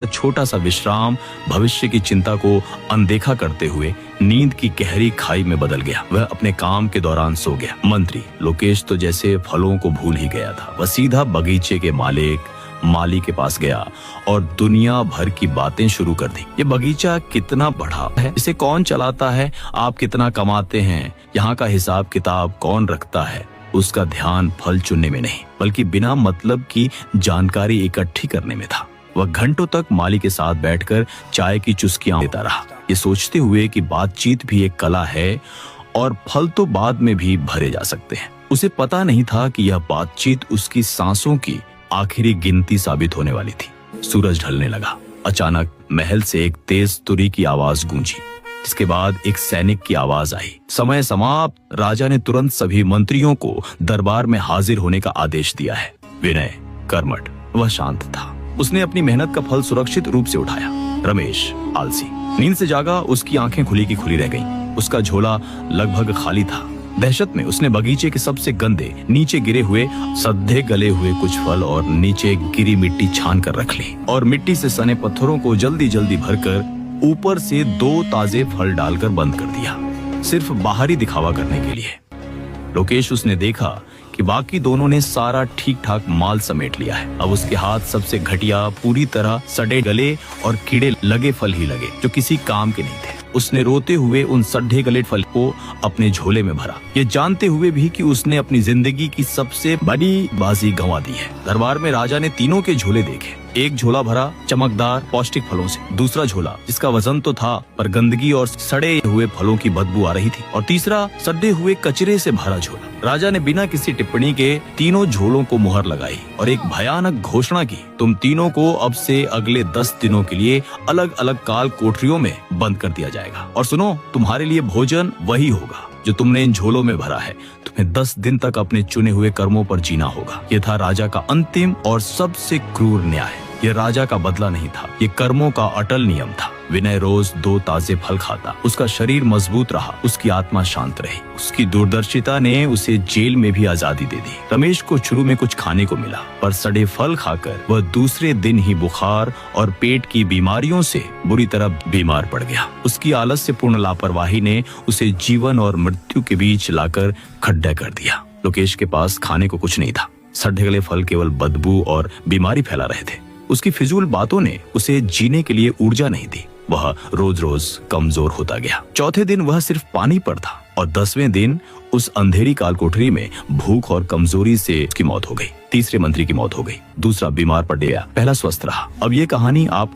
छोटा सा विश्राम भविष्य की चिंता को अनदेखा करते हुए नींद की गहरी खाई में बदल गया। वह अपने काम के दौरान सो गया। मंत्री लोकेश तो जैसे फलों को भूल ही गया था। वह सीधा बगीचे के माली के पास गया और दुनिया भर की बातें शुरू कर दी। ये बगीचा कितना बड़ा है, इसे कौन चलाता है, आप कितना कमाते हैं, यहाँ का हिसाब किताब कौन रखता है। उसका ध्यान फल चुनने में नहीं बल्कि बिना मतलब की जानकारी इकट्ठी करने में था। वह घंटों तक माली के साथ बैठकर चाय की चुस्कियां लेता रहा, ये सोचते हुए कि बातचीत भी एक कला है और फल तो बाद में भी भरे जा सकते हैं। उसे पता नहीं था कि यह बातचीत उसकी सांसों की आखिरी गिनती साबित होने वाली थी। सूरज ढलने लगा। अचानक महल से एक तेज तुरी की आवाज गूंजी। इसके बाद एक सैनिक की आवाज आई, समय समाप्त। राजा ने तुरंत सभी मंत्रियों को दरबार में हाजिर होने का आदेश दिया है। विनय कर्मठ, वह शांत था। उसने अपनी मेहनत का फल सुरक्षित रूप से उठाया। रमेश आलसी, नींद से जागा, उसकी आंखें खुली की खुली रह गईं। उसका झोला लगभग खाली था। दहशत में उसने बगीचे के सबसे गंदे नीचे गिरे हुए सद्धे गले हुए कुछ फल और नीचे गिरी मिट्टी छान कर रख ली और मिट्टी से सने पत्थरों को जल्दी जल्दी भरकर ऊपर से 2 ताजे फल डालकर बंद कर दिया, सिर्फ बाहरी दिखावा करने के लिए। लोकेश उसने देखा कि बाकी दोनों ने सारा ठीक ठाक माल समेट लिया है। अब उसके हाथ सबसे घटिया, पूरी तरह सड़े गले और कीड़े लगे फल ही लगे, जो किसी काम के नहीं थे। उसने रोते हुए उन सड्ढे गले फल को अपने झोले में भरा, ये जानते हुए भी कि उसने अपनी जिंदगी की सबसे बड़ी बाजी गंवा दी है। दरबार में राजा ने तीनों के झोले देखे। एक झोला भरा चमकदार पौष्टिक फलों से, दूसरा झोला जिसका वजन तो था पर गंदगी और सड़े हुए फलों की बदबू आ रही थी, और तीसरा सड़े हुए कचरे से भरा झोला। राजा ने बिना किसी टिप्पणी के तीनों झोलों को मुहर लगाई और एक भयानक घोषणा की, तुम तीनों को अब से अगले 10 दिनों के लिए अलग अलग काल कोठरियों में बंद कर दिया जाएगा। और सुनो, तुम्हारे लिए भोजन वही होगा जो तुमने इन झोलों में भरा है। तुम्हें 10 दिन तक अपने चुने हुए कर्मों पर जीना होगा। यह था राजा का अंतिम और सबसे क्रूर न्याय। यह राजा का बदला नहीं था, ये कर्मों का अटल नियम था। विनय रोज 2 ताजे फल खाता। उसका शरीर मजबूत रहा, उसकी आत्मा शांत रही। उसकी दूरदर्शिता ने उसे जेल में भी आजादी दे दी। रमेश को शुरू में कुछ खाने को मिला, पर सड़े फल खाकर वह दूसरे दिन ही बुखार और पेट की बीमारियों से बुरी तरह बीमार पड़ गया। उसकी आलस्यपूर्ण लापरवाही ने उसे जीवन और मृत्यु के बीच लाकर खड्डा कर दिया। लोकेश के पास खाने को कुछ नहीं था। सड़े गले फल केवल बदबू और बीमारी फैला रहे थे। उसकी फिजूल बातों ने उसे जीने के लिए ऊर्जा नहीं दी। वह रोज रोज कमजोर होता गया। चौथे दिन वह सिर्फ पानी पर था और 10वें दिन उस अंधेरी काल कोठरी में भूख और कमजोरी से उसकी मौत हो गई। तीसरे मंत्री की मौत हो गई, दूसरा बीमार पड़ गया, पहला स्वस्थ रहा। अब ये कहानी आपको